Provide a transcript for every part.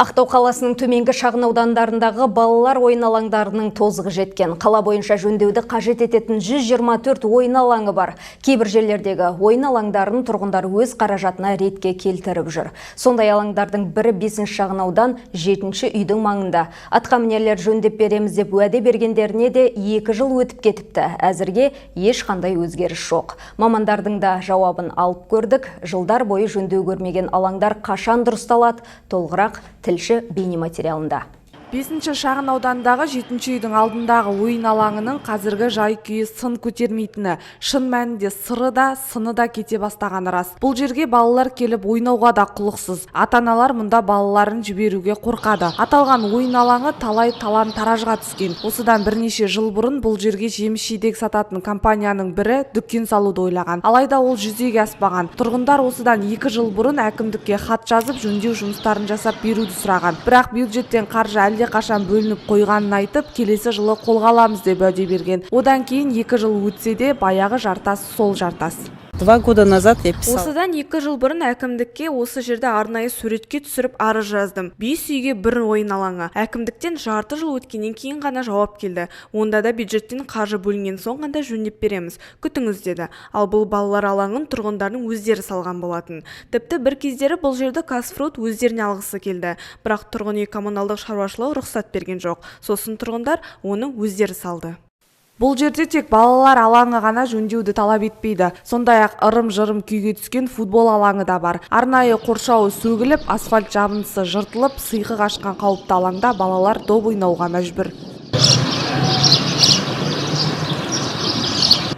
Ақтау қаласының төменгі шағын аудандарындағы балалар ойын алаңдарының тозығы жеткен. Қала бойынша жөндеуді қажет ететін 124 ойын алаңы бар. Кейбір жерлердегі ойын алаңдарын тұрғындар өз қаражатына ретке келтіріп жүр. Сондай алаңдардың бірі 5 шағын аудан 7 үйдің маңында. Атқамінерлер жөндеп береміз деп уәде бергендеріне де 2 жыл өтіп кетіпті. Әзірге ешқандай өзгеріс жоқ. Мамандардың да жауабын алып көрдік. Жылдар бойы жөндеу көрмеген алаңдар қашан дұрысталады? Толығырақ тілші бейнематериалында. 5 шағын аудандағы 7 үйдің алдындағы ойын алаңының қазіргі жай күйі сын көтермейтіні, шын мәнінде сыры да, сыны да кете бастағаны рас. Бұл жерге балалар келіп ойнауға да құлықсыз. Ата-аналар мұнда балаларын жіберуге қорқады. Аталған ойын алаңы талай талан-таражға түскен. Осыдан бірнеше жыл бұрын бұл жерге жеміс-жидек сататын компанияның бірі дүкен салуды ойлаған. Алайда ол жүзеге аспаған. Тұрғындар осыдан 2 жыл бұрын әкімдікке хат жазып, жөндеу жұмыстарын жасап беруді сұраған. Бірақ бюджеттен қаржы қашан бөлініп қойғанын айтып, келесі жылы қолға аламыз деп уәде берген. Одан кейін 2 жыл өтсе де баяғы жартас сол жартас. 2 года назад я писала. Осыдан 2 жыл бұрын әкімдікке осы жерде арнайы суретке түсіріп арыз жаздым. 5 үйге бір ойын алаңы. Әкімдіктен жарты жыл өткеннен кейін ғана жауап келді. Онда да бюджеттен қаржы бөлінген соң ғана жөндеп береміз. Күтіңіз деді. Ал бұл балалар алаңын тұрғындардың өздері салған болатын. Тіпті бір кездері бұл жерді Казфруит өздеріне алғысы келді. Бірақ тұрғын үй коммуналдық шаруашылығы рұқсат берген жоқ. Сосын тұрғындар оны өздері салды. Бұл жерде тек балалар алаңы ғана жөндеуді талап етпейді. Сондай-ақ ырым-жырым күйге түскен футбол алаңы да бар. Арнайы қоршауы сөгіліп, асфальт жабындысы жыртылып, сиқы қашқан қауіпті алаңда балалар доп ойнауға мәжбүр.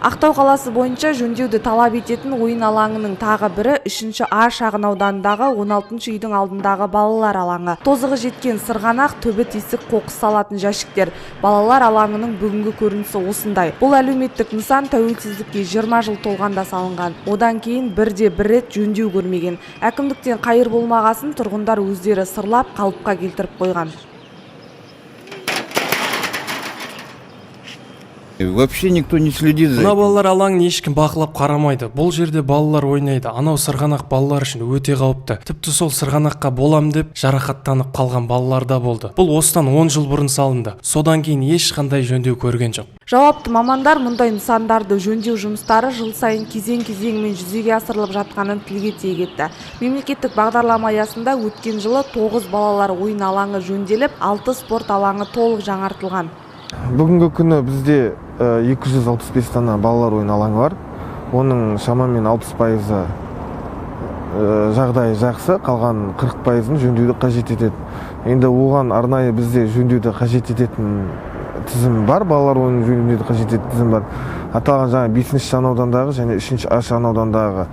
Ақтау қаласы бойынша жөндеуді талап ететін ойын алаңының тағы бірі 3 А шағын ауданындағы 16 үйдің алдындағы балалар алаңы. Тозығы жеткен сырғанақ, төбі тесік қоқыс салатын жәшіктер. Балалар алаңының бүгінгі көрінісі осындай. Бұл әлеуметтік нысан тәуелсіздікке 20 жыл толғанда салынған. Одан кейін бір рет жөндеу көрмеген. Әкімдіктен қайыр болмағасын тұрғындар өздері сырлап қалыпқа келтіріп қойған. Вообще никто не следит за этим. Балалар алаңын ешкім бақылап қарамайды. Бұл жерде балалар ойнайды. Анау сырғанақ балалар үшін өте қауіпті. Тіпті сол сырғанаққа болам деп жарақаттанып қалған балалар да болды. Бұл осыдан 10 жыл бұрын салынды. Содан кейін ешқандай жөндеу көрген жоқ. Жауапты мамандар мұндай нысандарды жөндеу жұмыстары жыл сайын кезең-кезеңмен жүзеге асырылып жатқанын тілге тиек етті. Мемлекеттік бағдарлама аясында өткен жылы 9 балалар ойын алаңы жөнделіп, 6 спорт алаңы толық жаңартылған. Бүгінгі күні бізде 265 дана балалар ойын алаңы бар. Оның шамамен 60% жағдайы жақсы, қалған 40%-ын жөндеуді қажет етеді. Енді оған арнайы бізде жөндеуді қажет ететін тізім бар, балалар ойын жөндеуді қажет ететін тізім бар. Аталған жаңа 5 шағын аудандағы және 3 А шағын аудандағы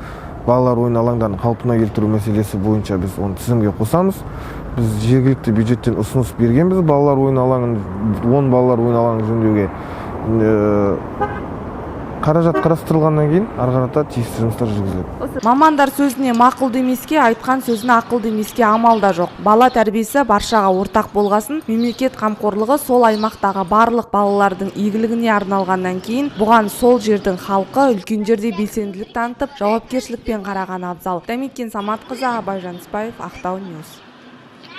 балалар ойын алаңдарын қалпына келтіру мәселесі бойынша біз оны тізімге қосамыз. Біз жергілікті бюджеттен ұсыныс бергенбіз балалар ойын алаңын, 10 балалар ойын алаңын жөндеуге. Қаражат қарастырылғаннан кейін ары қарата тиісті жұмыстар жүргізіледі. Мамандар сөзіне мақұл демеске, айтқан сөзіне ақыл демеске амал да жоқ. Бала тәрбиесі баршаға ортақ болғасын, мемлекет қамқорлығы сол аймақтағы барлық балалардың игілігіне арналғаннан кейін, бұған сол жердің халқы үлкендерде белсенділік танытып, жауапкершілікпен қараған абзал. Дәметкен Саматқызы, Абай Жаныспаев, Ақтау Ньюс.